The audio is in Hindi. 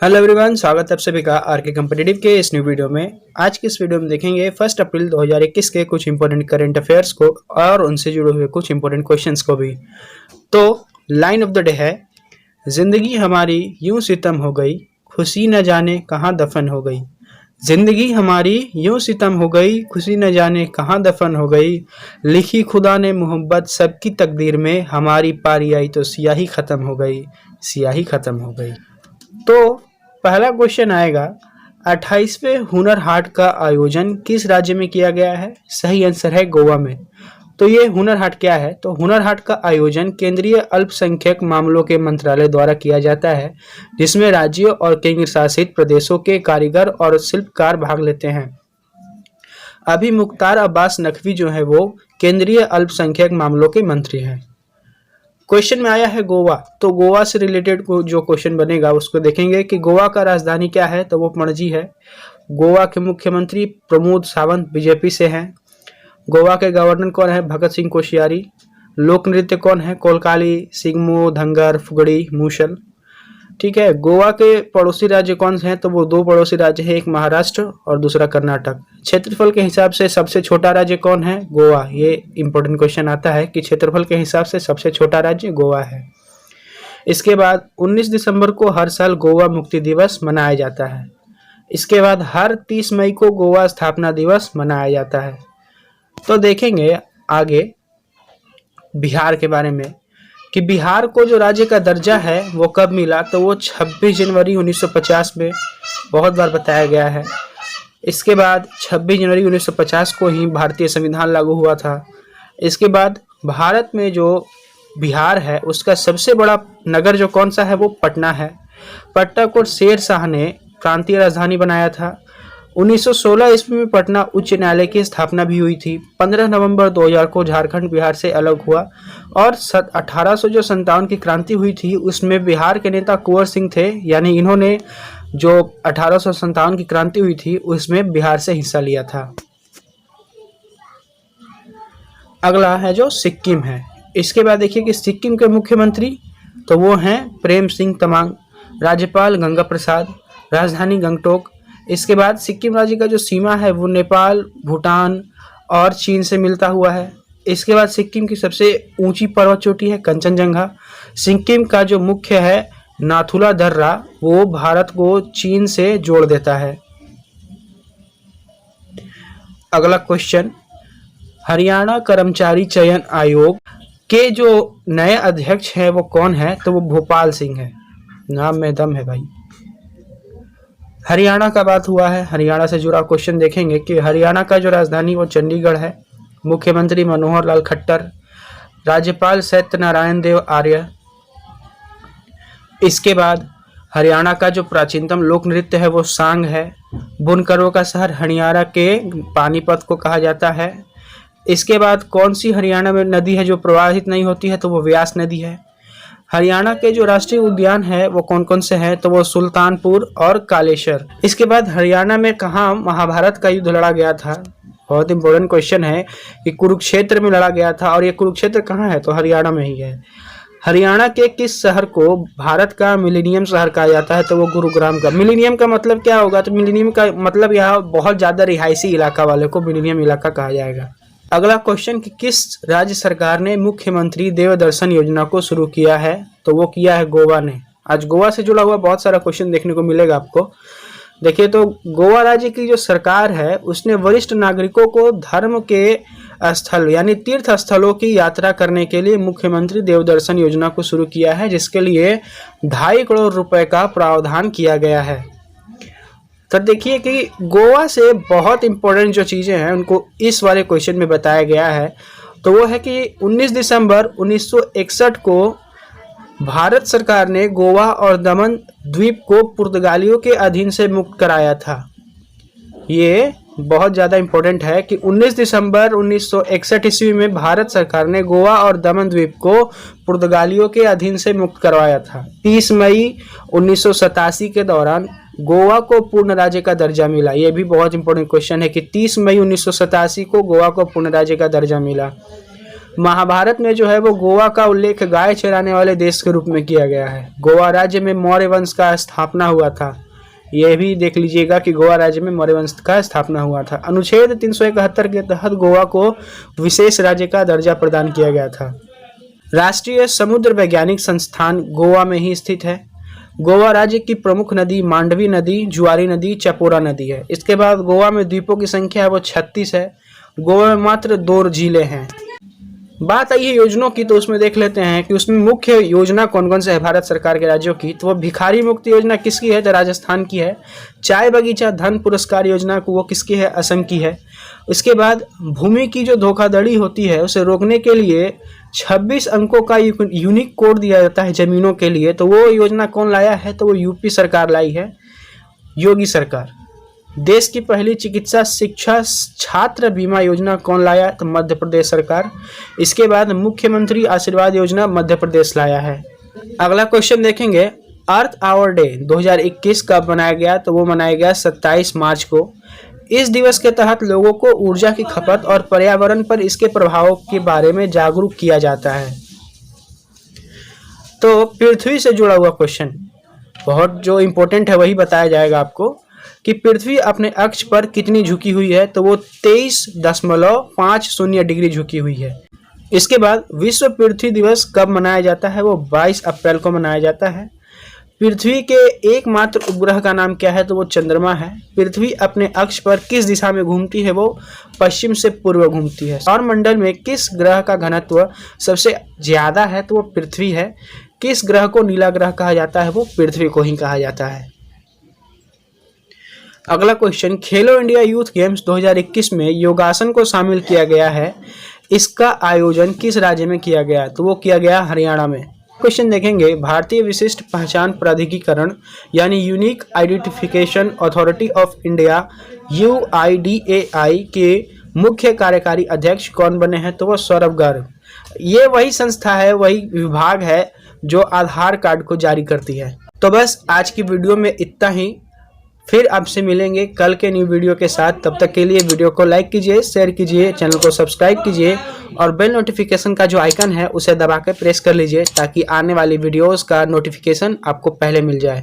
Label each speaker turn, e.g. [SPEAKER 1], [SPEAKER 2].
[SPEAKER 1] हेलो एवरीवन, स्वागत है आप सभी का आरके कॉम्पिटिटिव के इस न्यू वीडियो में। आज की इस वीडियो में देखेंगे 1 अप्रैल 2021 के कुछ इंपॉर्टेंट करंट अफेयर्स को और उनसे जुड़े हुए कुछ इंपॉर्टेंट क्वेश्चंस को भी। तो लाइन ऑफ द डे है, जिंदगी हमारी यूं सितम हो गई, खुशी न जाने कहाँ दफन हो गई। जिंदगी हमारी यूं सितम हो गई, खुशी न जाने कहाँ दफन हो गई। लिखी खुदा ने मोहब्बत सबकी तकदीर में, हमारी पारी आई तो सियाही खत्म हो गई, सियाही खत्म हो गई। तो पहला क्वेश्चन आएगा, 28वें हुनर हाट का आयोजन किस राज्य में किया गया है? सही आंसर है गोवा में। तो ये हुनर हाट क्या है? तो हुनर हाट का आयोजन केंद्रीय अल्पसंख्यक मामलों के मंत्रालय द्वारा किया जाता है, जिसमें राज्यों और केंद्र शासित प्रदेशों के कारीगर और शिल्पकार भाग लेते हैं। अभी मुख्तार अब्बास नकवी जो है वो केंद्रीय अल्पसंख्यक मामलों के मंत्री हैं। क्वेश्चन में आया है गोवा, तो गोवा से रिलेटेड जो क्वेश्चन बनेगा उसको देखेंगे कि गोवा का राजधानी क्या है, तो वो पणजी है। गोवा के मुख्यमंत्री प्रमोद सावंत बीजेपी से हैं। गोवा के गवर्नर कौन है? भगत सिंह कोश्यारी। लोक नृत्य कौन है? कोलकाली, सिग्मो, धंगर, फुगड़ी, मूसल। ठीक है। गोवा के पड़ोसी राज्य कौन से हैं? तो वो 2 पड़ोसी राज्य हैं, एक महाराष्ट्र और दूसरा कर्नाटक। क्षेत्रफल के हिसाब से सबसे छोटा राज्य कौन है? गोवा। ये इंपॉर्टेंट क्वेश्चन आता है कि क्षेत्रफल के हिसाब से सबसे छोटा राज्य गोवा है। इसके बाद 19 दिसंबर को हर साल गोवा मुक्ति दिवस मनाया जाता है। इसके बाद हर 30 मई को गोवा स्थापना दिवस मनाया जाता है। तो देखेंगे आगे बिहार के बारे में कि बिहार को जो राज्य का दर्जा है वो कब मिला, तो वो 26 जनवरी 1950 में बहुत बार बताया गया है। इसके बाद 26 जनवरी 1950 को ही भारतीय संविधान लागू हुआ था। इसके बाद भारत में जो बिहार है उसका सबसे बड़ा नगर जो कौन सा है वो पटना है। पटना को शेर शाह ने प्रांतीय राजधानी बनाया था। 1916 ईस्वी में पटना उच्च न्यायालय की स्थापना भी हुई थी। 15 नवंबर 2000 को झारखंड बिहार से अलग हुआ और 1857 की क्रांति हुई थी उसमें बिहार के नेता कुंवर सिंह थे, यानी इन्होंने जो 1857 की क्रांति हुई थी उसमें बिहार से हिस्सा लिया था। अगला है जो सिक्किम है। इसके बाद देखिए कि सिक्किम के मुख्यमंत्री तो वो हैं प्रेम सिंह तमांग, राज्यपाल गंगा प्रसाद, राजधानी गंगटोक। इसके बाद सिक्किम राज्य का जो सीमा है वो नेपाल, भूटान और चीन से मिलता हुआ है। इसके बाद सिक्किम की सबसे ऊंची पर्वत चोटी है कंचनजंगा। सिक्किम का जो मुख्य है नाथुला दर्रा वो भारत को चीन से जोड़ देता है। अगला क्वेश्चन, हरियाणा कर्मचारी चयन आयोग के जो नए अध्यक्ष हैं वो कौन है? तो वो भोपाल सिंह है। नाम में दम है भाई। हरियाणा का बात हुआ है, हरियाणा से जुड़ा क्वेश्चन देखेंगे कि हरियाणा का जो राजधानी वो चंडीगढ़ है। मुख्यमंत्री मनोहर लाल खट्टर, राज्यपाल सत्यनारायण देव आर्य। इसके बाद हरियाणा का जो प्राचीनतम लोक नृत्य है वो सांग है। बुनकरों का शहर हरियाणा के पानीपत को कहा जाता है। इसके बाद कौन सी हरियाणा में नदी है जो प्रवाहित नहीं होती है? तो वो व्यास नदी है। हरियाणा के जो राष्ट्रीय उद्यान है वो कौन कौन से हैं? तो वो सुल्तानपुर और कालेश्वर। इसके बाद हरियाणा में कहाँ महाभारत का युद्ध लड़ा गया था? बहुत इंपॉर्टेंट क्वेश्चन है कि कुरुक्षेत्र में लड़ा गया था, और ये कुरुक्षेत्र कहाँ है? तो हरियाणा में ही है। हरियाणा के किस शहर को भारत का मिलेनियम शहर कहा जाता है? तो वो गुरुग्राम का। मिलेनियम का मतलब क्या होगा? तो मिलेनियम का मतलब यहाँ बहुत ज्यादा रिहायशी इलाका वाले को मिलेनियम इलाका कहा जाएगा। अगला क्वेश्चन कि किस राज्य सरकार ने मुख्यमंत्री देवदर्शन योजना को शुरू किया है? तो वो किया है गोवा ने। आज गोवा से जुड़ा हुआ बहुत सारा क्वेश्चन देखने को मिलेगा आपको। देखिए तो गोवा राज्य की जो सरकार है उसने वरिष्ठ नागरिकों को धर्म के स्थल यानी तीर्थ स्थलों की यात्रा करने के लिए मुख्यमंत्री देवदर्शन योजना को शुरू किया है, जिसके लिए 2.5 करोड़ रुपए का प्रावधान किया गया है। तो देखिए कि गोवा से बहुत इंपॉर्टेंट जो चीज़ें हैं उनको इस वाले क्वेश्चन में बताया गया है। तो वो है कि 19 दिसंबर 1961 को भारत सरकार ने गोवा और दमन द्वीप को पुर्तगालियों के अधीन से मुक्त कराया था। ये बहुत ज़्यादा इंपॉर्टेंट है कि 19 दिसंबर 1961 ईस्वी में भारत सरकार ने गोवा और दमन द्वीप को पुर्तगालियों के अधीन से मुक्त करवाया था। 30 मई 1987 के दौरान गोवा को पूर्ण राज्य का दर्जा मिला। यह भी बहुत इंपॉर्टेंट क्वेश्चन है कि 30 मई 1987 को गोवा को पूर्ण राज्य का दर्जा मिला। महाभारत में जो है वो गोवा का उल्लेख गाय चराने वाले देश के रूप में किया गया है। गोवा राज्य में मौर्य वंश का स्थापना हुआ था। यह भी देख लीजिएगा कि गोवा राज्य में मौर्य वंश का स्थापना हुआ था। अनुच्छेद 371 के तहत गोवा को विशेष राज्य का दर्जा प्रदान किया गया था। राष्ट्रीय समुद्र वैज्ञानिक संस्थान गोवा में ही स्थित है। गोवा राज्य की प्रमुख नदी मांडवी नदी, जुआरी नदी, चपोरा नदी है। इसके बाद गोवा में द्वीपों की संख्या है वो 36 है। गोवा में मात्र 2 झीलें हैं। बात आई है योजनाओं की, तो उसमें देख लेते हैं कि उसमें मुख्य योजना कौन कौन से है भारत सरकार के राज्यों की। तो वो भिखारी मुक्त योजना किसकी है, तो राजस्थान की है। चाय बगीचा धन पुरस्कार योजना को वो किसकी है, असम की है। उसके बाद भूमि की जो धोखाधड़ी होती है उसे रोकने के लिए 26 अंकों का यूनिक कोड दिया जाता है जमीनों के लिए। तो वो योजना कौन लाया है, तो वो यूपी सरकार लाई है, योगी सरकार। देश की पहली चिकित्सा शिक्षा छात्र बीमा योजना कौन लाया, तो मध्य प्रदेश सरकार। इसके बाद मुख्यमंत्री आशीर्वाद योजना मध्य प्रदेश लाया है। अगला क्वेश्चन देखेंगे, अर्थ आवर डे 2021 कब मनाया गया, तो वो मनाया गया 27 मार्च को। इस दिवस के तहत लोगों को ऊर्जा की खपत और पर्यावरण पर इसके प्रभावों के बारे में जागरूक किया जाता है। तो पृथ्वी से जुड़ा हुआ क्वेश्चन बहुत जो इम्पोर्टेंट है वही बताया जाएगा आपको कि पृथ्वी अपने अक्ष पर कितनी झुकी हुई है, तो वो 23.50 डिग्री झुकी हुई है। इसके बाद विश्व पृथ्वी दिवस कब मनाया जाता है, वो 22 अप्रैल को मनाया जाता है। पृथ्वी के एकमात्र उपग्रह का नाम क्या है, तो वो चंद्रमा है। पृथ्वी अपने अक्ष पर किस दिशा में घूमती है, वो पश्चिम से पूर्व घूमती है। सौर मंडल में किस ग्रह का घनत्व सबसे ज्यादा है, तो वो पृथ्वी है। किस ग्रह को नीला ग्रह कहा जाता है, वो पृथ्वी को ही कहा जाता है। अगला क्वेश्चन, खेलो इंडिया यूथ गेम्स 2021 में योगासन को शामिल किया गया है। इसका आयोजन किस राज्य में किया गया, तो वो किया गया हरियाणा में। क्वेश्चन देखेंगे, भारतीय विशिष्ट पहचान प्राधिकरण यानी unique identification authority of India UIDAI के मुख्य कार्यकारी अध्यक्ष कौन बने हैं, तो वो सौरभ गर्ग। ये वही संस्था है, वही विभाग है जो आधार कार्ड को जारी करती है। तो बस आज की वीडियो में इतना ही। फिर आपसे मिलेंगे कल के न्यू वीडियो के साथ। तब तक के लिए वीडियो को लाइक कीजिए, शेयर कीजिए, चैनल को सब्सक्राइब कीजिए और बेल नोटिफिकेशन का जो आइकन है उसे दबा कर प्रेस कर लीजिए ताकि आने वाली वीडियोस का नोटिफिकेशन आपको पहले मिल जाए।